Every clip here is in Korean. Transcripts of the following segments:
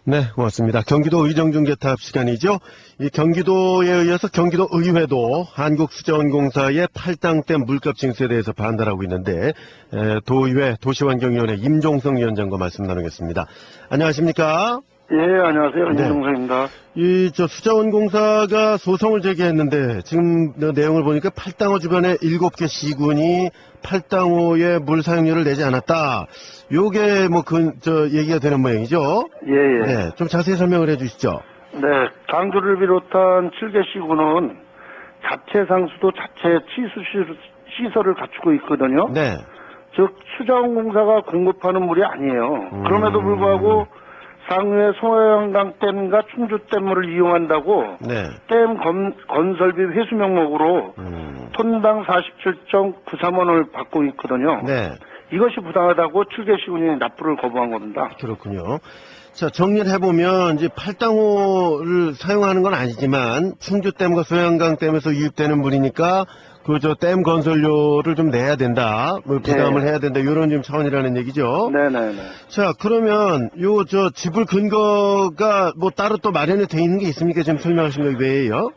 네, 고맙습니다. 경기도 의정중개탑 시간이죠. 이 경기도에 의해서 경기도 의회도 한국수자원공사의 팔당댐 물값 징수에 대해서 반발하고 있는데 도의회 도시환경위원회 임종성 위원장과 말씀 나누겠습니다. 안녕하십니까? 예, 안녕하세요. 네. 임종서입니다. 수자원공사가 소송을 제기했는데 지금 내용을 보니까 팔당호 주변에 7개 시군이 팔당호의 물 사용료를 내지 않았다. 요게 얘기가 되는 모양이죠? 예, 예. 네, 좀 자세히 설명을 해주시죠. 네, 강주를 비롯한 7개 시군은 자체 상수도 자체 치수 시설을 갖추고 있거든요. 네. 즉, 수자원공사가 공급하는 물이 아니에요. 그럼에도 불구하고 상류의 소양강댐과 충주댐물을 이용한다고 네. 댐 건설비 회수 명목으로 톤당 47.935원을 받고 있거든요. 네. 이것이 부당하다고 7개 시군이 납부를 거부한 겁니다. 그렇군요. 자, 정리를 해보면, 이제 팔당호를 사용하는 건 아니지만, 충주댐과 소양강댐에서 유입되는 물이니까, 댐 건설료를 좀 내야 된다, 부담을 해야 된다, 이런 좀 차원이라는 얘기죠. 네네네. 자, 그러면, 지불 근거가 따로 또 마련이 돼 있는 게 있습니까? 지금 설명하신 거 외에요?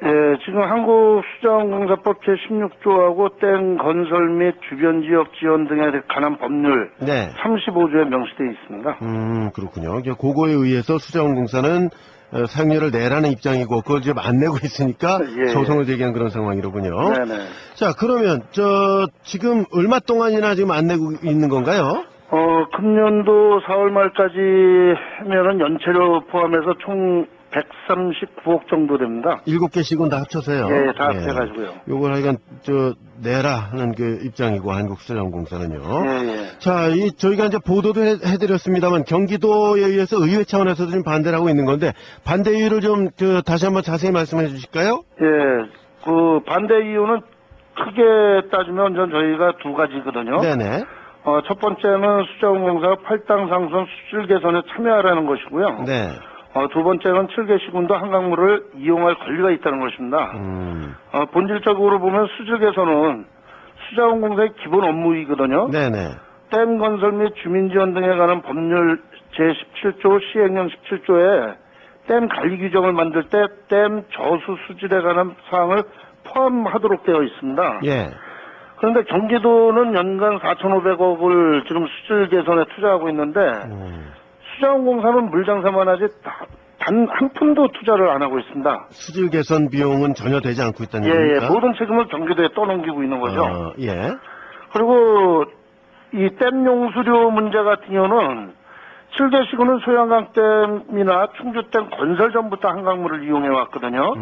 예, 지금 한국수자원공사법 제16조하고 댐 건설 및 주변 지역 지원 등에 관한 법률 네. 35조에 명시되어 있습니다. 그렇군요. 그거에 의해서 수자원공사는 사용료를 내라는 입장이고, 그걸 지금 안 내고 있으니까 예. 소송을 제기한 그런 상황이로군요. 네네. 자, 그러면, 지금 얼마 동안이나 지금 안 내고 있는 건가요? 금년도 4월 말까지 하면은 연체료 포함해서 총 139억 정도 됩니다. 7개 시군 다 합쳐서요. 예, 다 합쳐가지고요. 요걸 하여간, 내라 하는 그 입장이고, 한국수자원공사는요. 예, 예. 자, 저희가 이제 보도도 해드렸습니다만, 경기도에 의해서 의회 차원에서도 좀 반대를 하고 있는 건데, 반대 이유를 좀, 다시 한번 자세히 말씀해 주실까요? 예, 반대 이유는 크게 따지면 저희가 두 가지거든요. 네네. 첫 번째는 수자원공사가 팔당 상선 수질 개선에 참여하라는 것이고요. 네. 두 번째는 7개 시군도 한강물을 이용할 권리가 있다는 것입니다. 본질적으로 보면 수질 개선은 수자원공사의 기본 업무이거든요. 네네. 댐 건설 및 주민지원 등에 관한 법률 제17조 시행령 17조에 댐 관리 규정을 만들 때 댐 저수 수질에 관한 사항을 포함하도록 되어 있습니다. 예. 그런데 경기도는 연간 4,500억을 지금 수질 개선에 투자하고 있는데 수자원공사는 물장사만 하지 단 한 푼도 투자를 안 하고 있습니다. 수질 개선 비용은 전혀 되지 않고 있다는 얘기입니까? 예, 모든 책임을 경기도에 떠넘기고 있는 거죠. 예. 그리고 이 댐 용수료 문제 같은 경우는 7개 시군은 소양강댐이나 충주댐 건설 전부터 한강물을 이용해 왔거든요.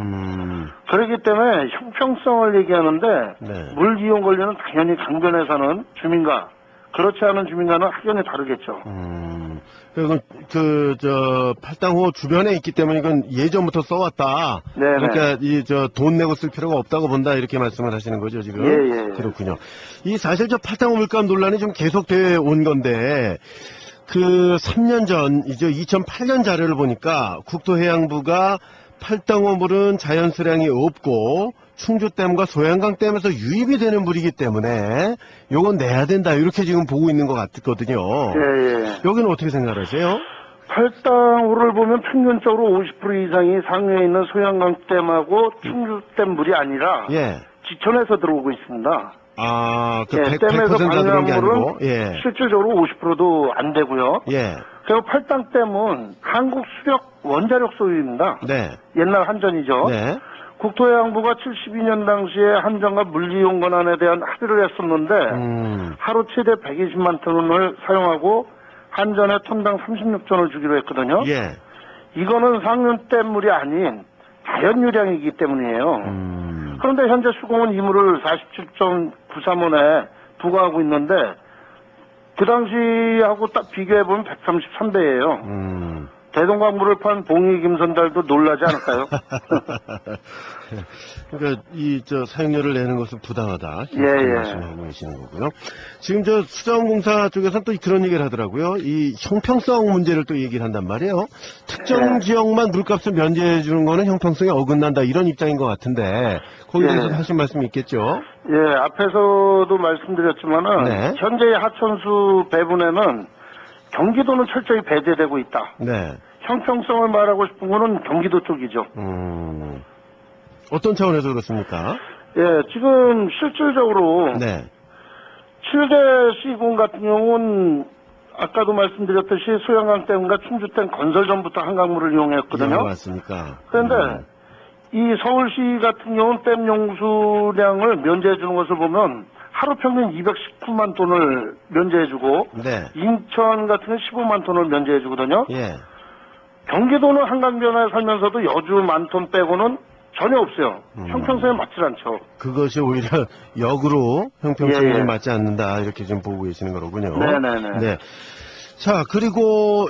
그렇기 때문에 형평성을 얘기하는데 네. 물 이용 권리는 당연히 강변에 사는 주민과 그렇지 않은 주민과는 확연히 다르겠죠. 팔당호 주변에 있기 때문에 이건 예전부터 써왔다. 네네. 그러니까 돈 내고 쓸 필요가 없다고 본다. 이렇게 말씀을 하시는 거죠, 지금? 예. 그렇군요. 사실 팔당호 물값 논란이 좀 계속돼 온 건데, 3년 전, 2008년 자료를 보니까 국토해양부가 팔당호 물은 자연수량이 없고 충주댐과 소양강댐에서 유입이 되는 물이기 때문에 요건 내야 된다 이렇게 지금 보고 있는 것 같거든요. 예. 여기는 어떻게 생각하세요? 팔당호를 보면 평균적으로 50% 이상이 상류에 있는 소양강댐하고 충주댐 물이 아니라 예. 지천에서 들어오고 있습니다. 댐에서 100% 다 들어온 게 아니고. 방류한 물은 예. 실질적으로 50%도 안 되고요. 예. 그리고 팔당댐은 한국 수력 원자력 소유입니다. 네. 옛날 한전이죠. 네. 국토해양부가 72년 당시에 한전과 물이용 권한에 대한 합의를 했었는데 하루 최대 120만 톤을 사용하고 한전에 톤당 36전을 주기로 했거든요. 예. 이거는 상류댐 물이 아닌 자연유량이기 때문이에요. 그런데 현재 수공은 이 물을 47.93원에 부과하고 있는데 그 당시하고 딱 비교해보면 133배예요. 대동강물을 판 봉이 김선달도 놀라지 않을까요? 그러니까 사용료를 내는 것은 부당하다. 예. 말씀하고 계시는 거고요. 지금 수자원공사 쪽에서는 또 그런 얘기를 하더라고요. 이 형평성 문제를 또 얘기를 한단 말이에요. 특정 지역만 물값을 면제해 주는 거는 형평성에 어긋난다 이런 입장인 것 같은데 거기에 대해서 하신 말씀이 있겠죠? 예, 앞에서도 말씀드렸지만은 현재의 하천수 배분에는 경기도는 철저히 배제되고 있다. 네. 형평성을 말하고 싶은 거는 경기도 쪽이죠. 어떤 차원에서 그렇습니까? 예, 지금 실질적으로 네. 7대 시군 같은 경우는 아까도 말씀드렸듯이 소양강댐과 충주댐 건설 전부터 한강물을 이용했거든요. 맞습니까? 그런데 이 서울시 같은 경우는 댐 용수량을 면제해 주는 것을 보면 하루 평균 219만 톤을 면제해 주고 네. 인천 같은 경우는 15만 톤을 면제해 주거든요. 예. 경기도는 한강 변화에 살면서도 여주 만 톤 빼고는 전혀 없어요. 형평성에 맞질 않죠. 그것이 오히려 역으로 형평성에 예. 맞지 않는다 이렇게 좀 보고 계시는 거로군요. 네네네. 네. 자, 그리고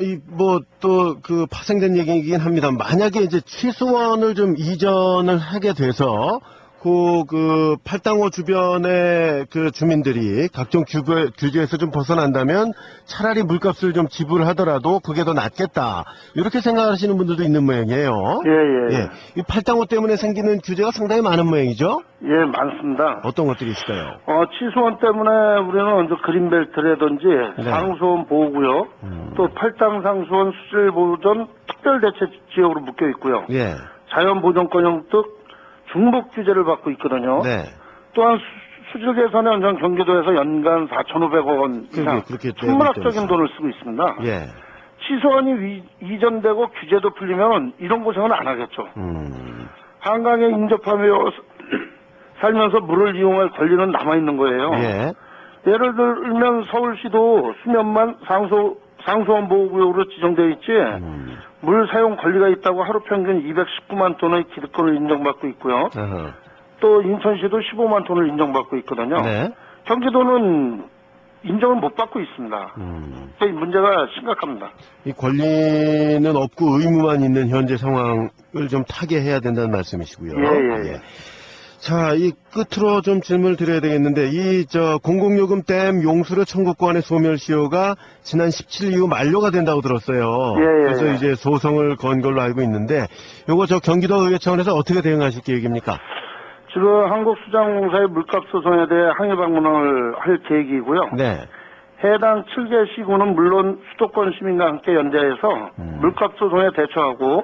또 그 파생된 얘기이긴 합니다. 만약에 이제 취수원을 좀 이전을 하게 돼서 그 팔당호 주변의 그 주민들이 각종 규제에서 좀 벗어난다면 차라리 물값을 좀 지불하더라도 그게 더 낫겠다. 이렇게 생각하시는 분들도 있는 모양이에요. 예. 이 팔당호 때문에 생기는 규제가 상당히 많은 모양이죠? 예, 많습니다. 어떤 것들이 있을까요? 취수원 때문에 우리는 이제 그린벨트라든지 네. 상수원 보호구역, 또 팔당상수원 수질보전 특별대책지역으로 묶여 있고요. 예. 자연보전권형 등 중복 규제를 받고 있거든요. 네. 또한 수질 개선에 원전 경기도에서 연간 4,500억 원 이상 그렇게 천문학적인 돈을 쓰고 있습니다. 예. 취수원이 이전되고 규제도 풀리면 이런 고생은 안 하겠죠. 한강에 인접하며 살면서 물을 이용할 권리는 남아있는 거예요. 예. 예를 들면 서울시도 수면만 상수원 보호구역으로 지정되어 있지 물 사용 권리가 있다고 하루 평균 219만 톤의 기득권을 인정받고 있고요. 어허. 또 인천시도 15만 톤을 인정받고 있거든요. 네. 경기도는 인정을 못 받고 있습니다. 이 문제가 심각합니다. 이 권리는 없고 의무만 있는 현재 상황을 좀 타개해야 된다는 말씀이시고요. 예. 자, 이 끝으로 좀 질문을 드려야 되겠는데, 공공요금 댐 용수료 청구권의 소멸시효가 지난 17일 이후 만료가 된다고 들었어요. 예. 그래서 이제 소송을 건 걸로 알고 있는데, 요거 경기도의회 차원에서 어떻게 대응하실 계획입니까? 지금 한국수자공사의 물값 소송에 대해 항의 방문을 할 계획이고요. 네. 해당 7개 시군은 물론 수도권 시민과 함께 연대해서 물값 소송에 대처하고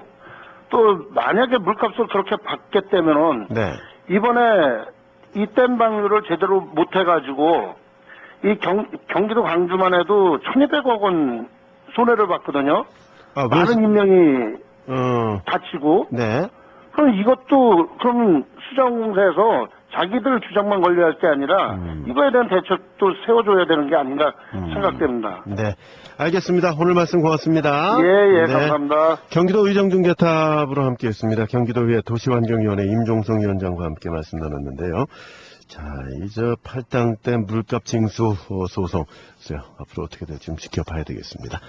또 만약에 물값을 그렇게 받겠다면은 네. 이번에 이 댐 방류를 제대로 못 해가지고 이 경기도 광주만 해도 1,200억 원 손해를 봤거든요. 많은 인명이 다치고. 네. 그럼 이것도 그럼 수자공사에서 자기들 주장만 걸려야 할 게 아니라 이거에 대한 대책도 세워줘야 되는 게 아닌가 생각됩니다. 네. 알겠습니다. 오늘 말씀 고맙습니다. 예, 네. 감사합니다. 경기도 의정중개탑으로 함께했습니다. 경기도의회 도시환경위원회 임종성 위원장과 함께 말씀 나눴는데요. 자, 이제 팔당댐 물값 징수 소송, 앞으로 어떻게 될지 좀 지켜봐야 되겠습니다.